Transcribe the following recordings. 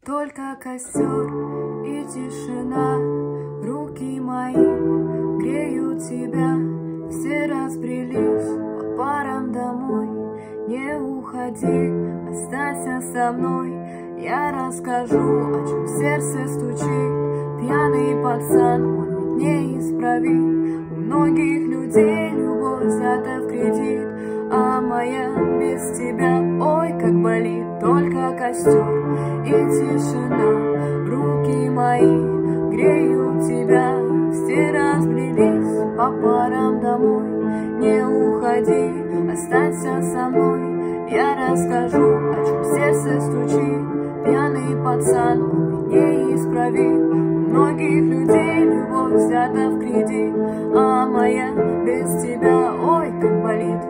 Только костер и тишина, руки мои греют тебя. Все разбрелись по парам домой. Не уходи, останься со мной. Я расскажу, о чем сердце стучит. Пьяный пацан, он ведь неисправим. У многих людей любовь взята в кредит, а моя без тебя, ой, как болит. Только костер и тишина, руки мои греют тебя. Все разбрелись по парам домой. Не уходи, останься со мной. Я расскажу, о чем сердце стучит. Пьяный пацан, он ведь неисправим. У многих людей любовь взята в кредит, а моя без тебя, ой, как болит.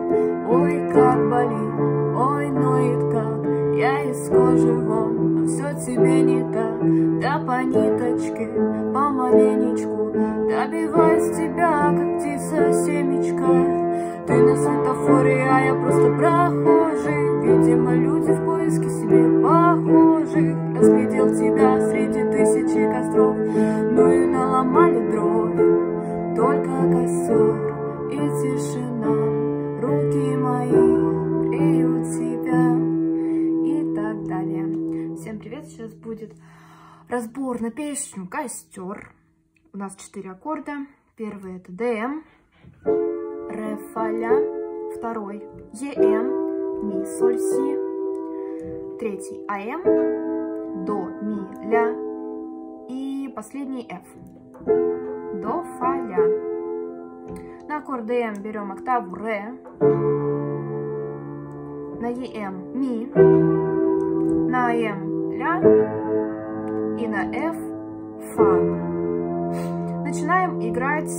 Ой, как болит, ой, ноет как. Я из кожи вон, но все тебе не так. Да по ниточке, помаленечку добиваюсь тебя, как птица семечка. Ты на светофоре, а я просто прохожий. Видимо, люди в поиске себе похожих. Разглядел тебя среди тысячи костров, ну и наломали дров. Только костер и тишина, руки мои греют тебя. И так далее. Всем привет! Сейчас будет разбор на песню «Костер». У нас 4 аккорда. Первый это ДМ, ре, фа, ля. Второй ЕМ, ми, соль, си. Третий АМ, до, ми, ля. И последний Ф, до, фа, ля. На аккорд ДМ берем октаву ре. На ЕМ ми. На АМ ля. И на F фа. Начинаем играть,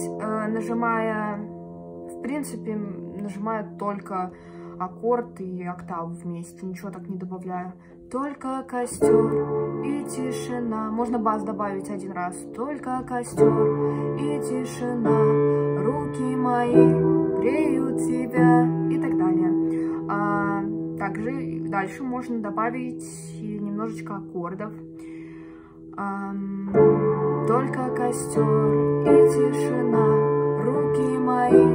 нажимая, в принципе, нажимаю только аккорд и октаву вместе, ничего так не добавляю. Только костер и тишина. Можно бас добавить один раз. Только костер и тишина, руки мои греют тебя. И так далее. Также дальше можно добавить немножечко аккордов. Только костер и тишина, руки мои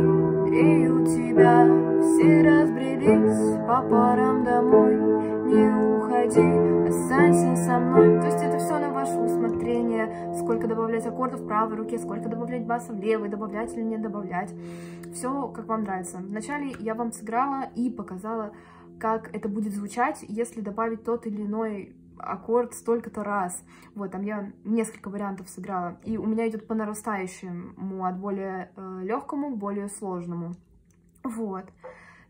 греют тебя. Все разбрелись по парам домой. Не уходи, останься со мной. То есть это все на ваше усмотрение. Сколько добавлять аккордов в правой руке, сколько добавлять баса в левой, добавлять или не добавлять. Все как вам нравится. Вначале я вам сыграла и показала, как это будет звучать, если добавить тот или иной аккорд столько-то раз. Вот, там я несколько вариантов сыграла. И у меня идет по нарастающему, от более легкому к более сложному. Вот.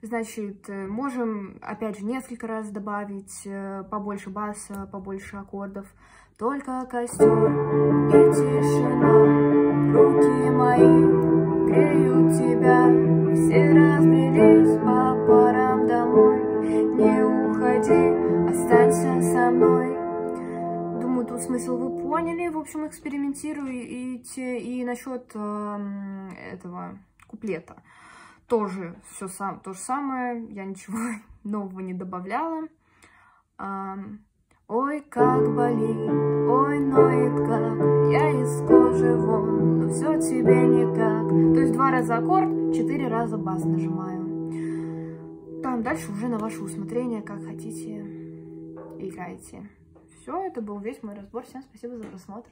Значит, можем, опять же, несколько раз добавить побольше баса, побольше аккордов. Только костер и тишина, руки мои греют тебя. Все разбрелись по парам домой. Не уходи, останься со мной. Думаю, тут смысл вы поняли. В общем, экспериментируйте. И насчет этого куплета. Тоже все то же самое. Я ничего нового не добавляла. Ой, как болит, ой, ноет как. Я из кожи вон, но все тебе не так. То есть 2 раза аккорд, 4 раза бас нажимаю. Там дальше уже на ваше усмотрение, как хотите, играйте. Все, это был весь мой разбор. Всем спасибо за просмотр.